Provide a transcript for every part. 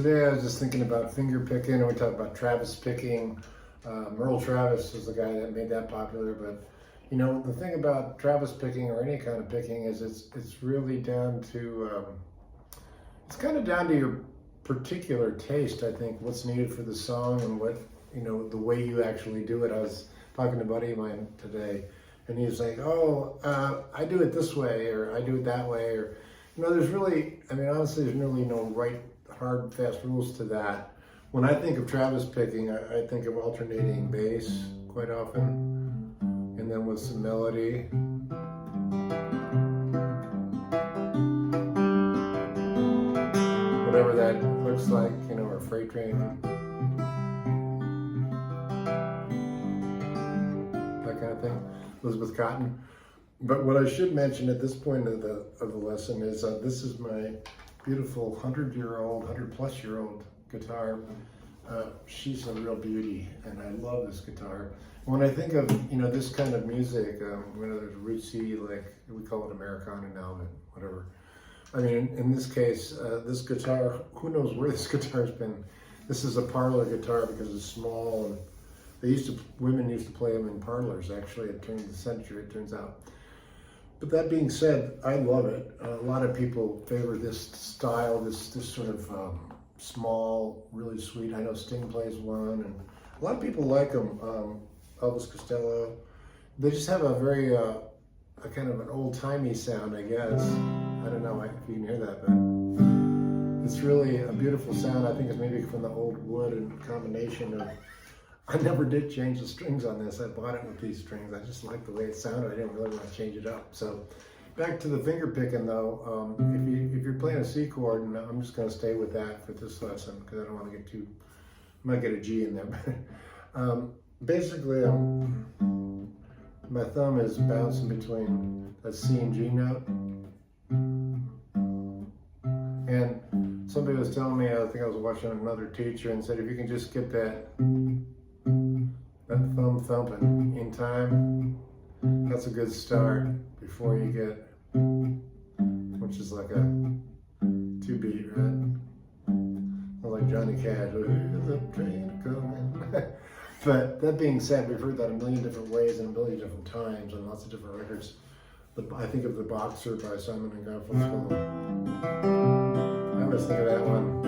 today I was just thinking about finger picking, and we talked about Travis picking. Merle Travis was the guy that made that popular, but you know, the thing about Travis picking or any kind of picking is it's really down to it's kind of down to your particular taste. I think what's needed for the song and what, you know, the way you actually do it. I was talking to a buddy of mine today, and he was like, "Oh, I do it this way, or I do it that way," or you know, there's really, I mean, honestly, there's really no right, hard, fast rules to that. When I think of Travis picking, I think of alternating bass quite often, and then with some melody. Whatever that looks like, you know, or freight train. That kind of thing. Elizabeth Cotton. But what I should mention at this point of the lesson is this is my beautiful 100-plus-year-old guitar. She's a real beauty, and I love this guitar. When I think of, you know, this kind of music, you know, there's rootsy, like we call it Americana now, but whatever. I mean, in this case, this guitar, who knows where this guitar's been. This is a parlor guitar because it's small, and women used to play them in parlors, actually, at the turn of the century, it turns out. But that being said, I love it. A lot of people favor this style, this sort of small, really sweet. I know Sting plays one, and a lot of people like them. Elvis Costello. They just have a very, a kind of an old-timey sound, I guess. I don't know if you can hear that, but it's really a beautiful sound. I think it's maybe from the old wood and combination of, I never did change the strings on this. I bought it with these strings. I just liked the way it sounded. I didn't really want to change it up. So back to the finger picking though, if you're playing a C chord, and I'm just going to stay with that for this lesson because I don't want to get too, I might get a G in there. Basically, my thumb is bouncing between a C and G note. And somebody was telling me, I think I was watching another teacher, and said if you can just get that thumb thumping in time, that's a good start before you get, which is like a 2-beat, right? Or like Johnny Cash, the train coming. But that being said, we've heard that a million different ways and a million different times on lots of different records. I think of The Boxer by Simon and Garfunkel. I always think of that one.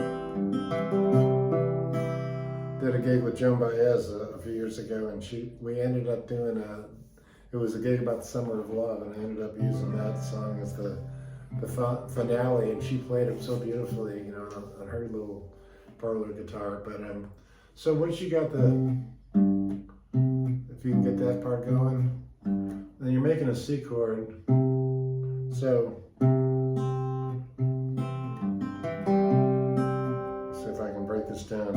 Did a gig with Joan Baez a few years ago, and we ended up doing it was a gig about the summer of love, and I ended up using that song as the finale, and she played it so beautifully, you know, on her little parlor guitar. But so once you got if you can get that part going, then you're making a C chord. So let's see if I can break this down.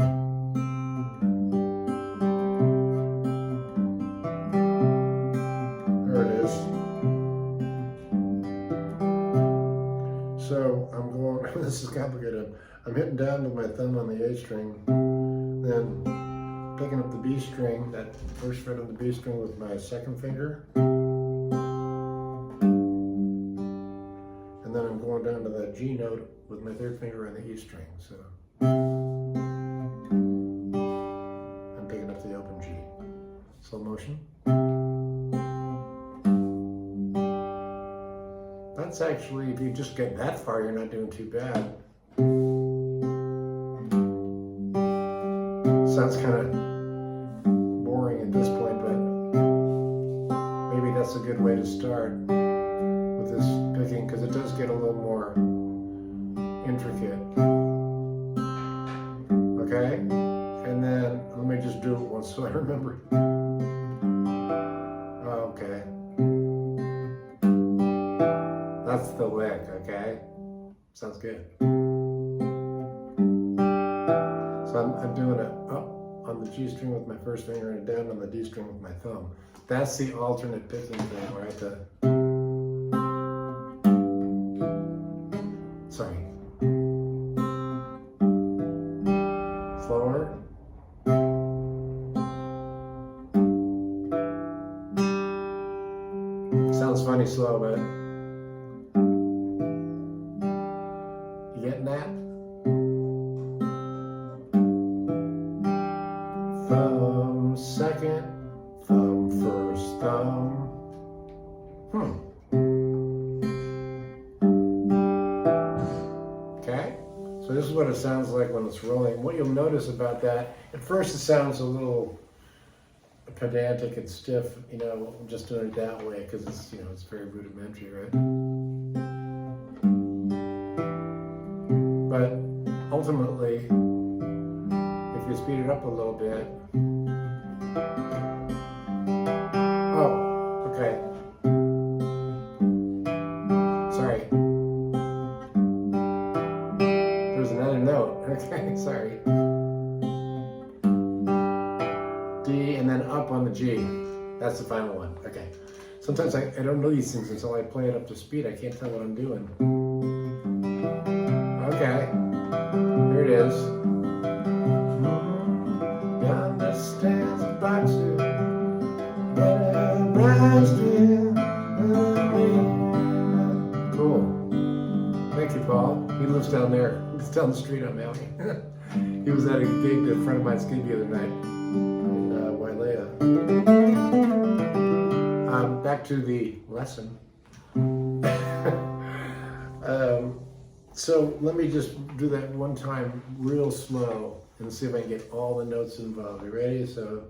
So I'm going, this is complicated. I'm hitting down with my thumb on the A string, then picking up the B string, that first fret of the B string with my second finger. And then I'm going down to that G note with my third finger on the E string. So I'm picking up the open G. Slow motion. That's actually, if you just get that far, you're not doing too bad. Sounds kind of boring at this point, but maybe that's a good way to start with this picking, because it does get a little more intricate. Okay? And then let me just do it once so I remember. Okay. That's the lick, okay? Sounds good. So I'm doing it up on the G string with my first finger and down on the D string with my thumb. That's the alternate picking thing, right? Sorry. Slower. Sounds funny slow, but you getting that? second, thumb first, thumb. Okay, so this is what it sounds like when it's rolling. What you'll notice about that, at first it sounds a little pedantic and stiff, you know, just doing it that way because it's, you know, it's very rudimentary, right? But ultimately, if you speed it up a little bit, oh, okay. Sorry. There's another note. Okay, sorry. D and then up on the G. That's the final one. Okay. Sometimes I don't know these things until I play it up to speed. I can't tell what I'm doing. Okay. Here it is. Understands about you. Cool. Thank you, Paul. He lives down there. He's down the street on Mountie. He was at a gig that a friend of mine's gig the other night in Wailea. Back to the lesson. So let me just do that one time real slow and see if I can get all the notes involved. You ready? So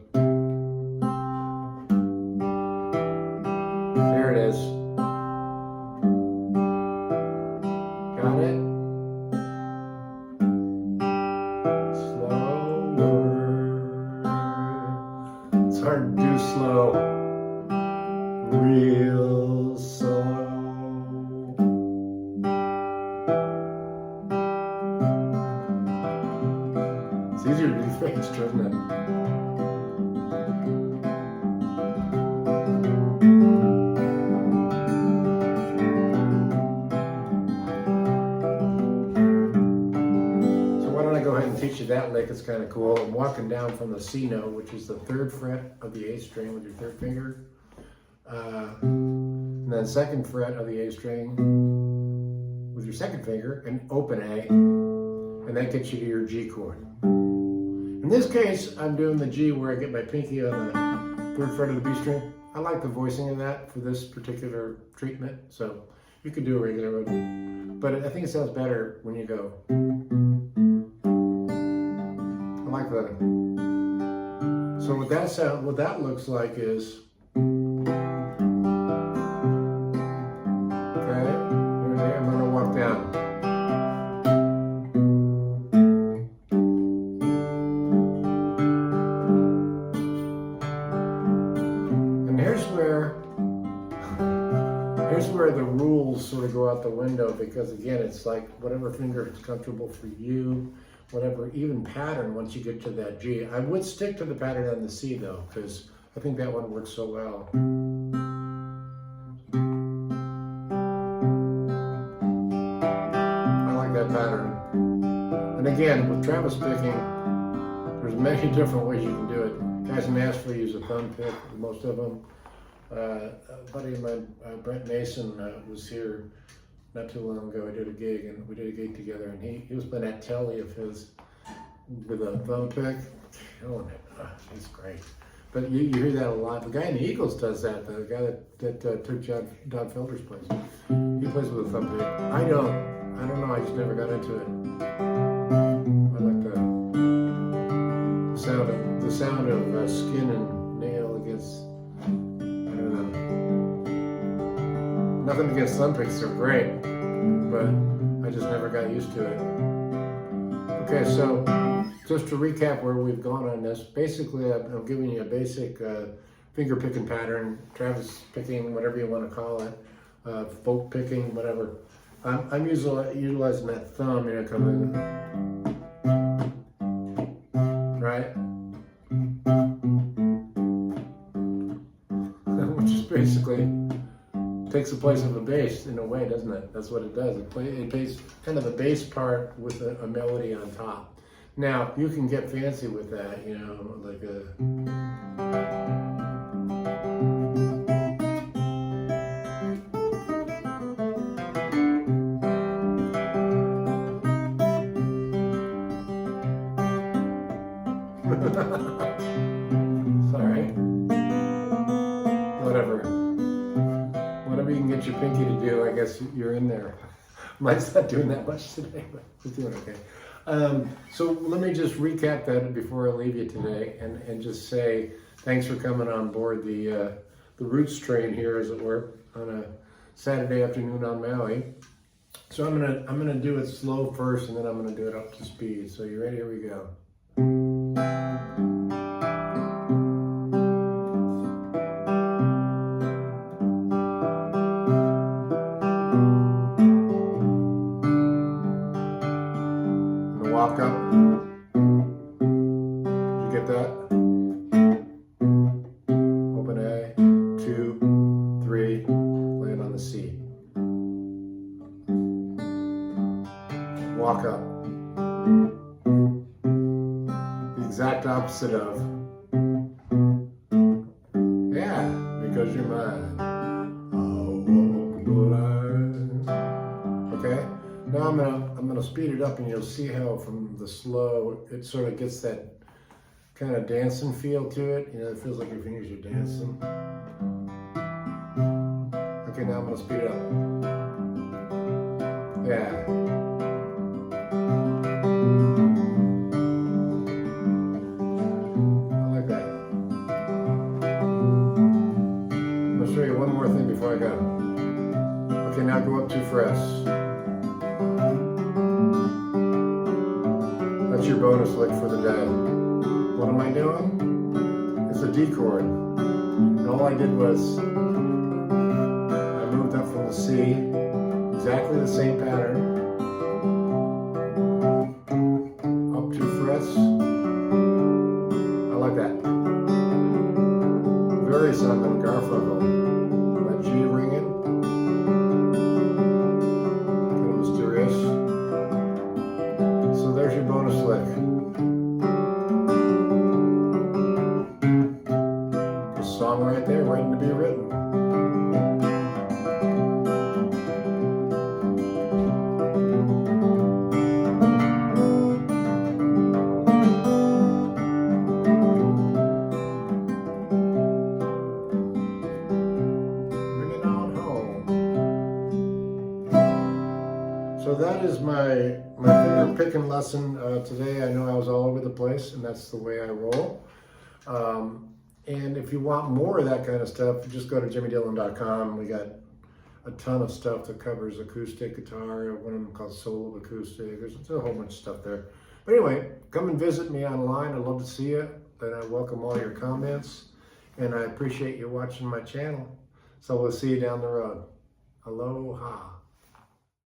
there it is. Got it? Slower. It's hard to do slow. Real slow. It's easier to do fast, isn't it? So why don't I go ahead and teach you that lick? It's kind of cool. I'm walking down from the C note, which is the 3rd fret of the A string with your 3rd finger. And then 2nd fret of the A string with your 2nd finger and open A, and that gets you to your G chord. In this case, I'm doing the G where I get my pinky on the 3rd fret of the B string. I like the voicing of that for this particular treatment, so you could do a regular one, but I think it sounds better when you go. I like that. So what that looks like is. Down. And here's where the rules sort of go out the window, because again, it's like whatever finger is comfortable for you, whatever even pattern once you get to that G. I would stick to the pattern on the C though, because I think that one works so well. That pattern. And again, with Travis picking, there's many different ways you can do it. Guys in Nashville use a thumb pick, most of them. A buddy of mine, Brent Mason, was here not too long ago. I did a gig, and we did a gig together, and he was playing that telly of his with a thumb pick. Killing it. He's great. But you hear that a lot. The guy in the Eagles does that. The guy that took Don Felder's place. He plays with a thumb pick. I don't know, I just never got into it. I like the sound of skin and nail against, I don't know. Nothing against thumb picks, they're great, but I just never got used to it. Okay, so just to recap where we've gone on this, basically I'm giving you a basic finger picking pattern, Travis picking, whatever you want to call it, folk picking, whatever. I'm utilizing that thumb, you know, coming, right? Which is basically takes the place of a bass in a way, doesn't it? That's what it does. It plays kind of the bass part with a melody on top. Now, you can get fancy with that, you know, like a... Sorry. get your pinky to do, I guess you're in there. Mine's not doing that much today, but it's doing okay. So let me just recap that before I leave you today, and just say thanks for coming on board the Roots train here, as it were, on a Saturday afternoon on Maui. So I'm gonna do it slow first, and then I'm gonna do it up to speed. So you ready? Here we go. Walk up. Did you get that? Open A, 2, 3, land on the C. Walk up. The exact opposite of. Yeah, because you're mine. Okay? Now I'm gonna speed it up, and you'll see how from the slow it sort of gets that kind of dancing feel to it. You know, it feels like your fingers are dancing. Okay, now I'm gonna speed it up. Yeah. I like that. I'm gonna show you one more thing before I go. Okay, now go up 2 frets. That's your bonus lick for the day. What am I doing? It's a D chord. And all I did was, I moved up from the C, exactly the same pattern, up 2 frets. I like that. Very Simon Garfunkel. That G ringing. Kind of mysterious. So there's your bonus lick. A song right there, waiting to be written. Bring it on home. So that is my finger picking lesson today. I know I was all over the place, and that's the way I roll. And if you want more of that kind of stuff, just go to jimmydillon.com. We got a ton of stuff that covers acoustic guitar, one of them called solo acoustic. There's a whole bunch of stuff there. But anyway, come and visit me online. I'd love to see you, and I welcome all your comments. And I appreciate you watching my channel. So we'll see you down the road. Aloha.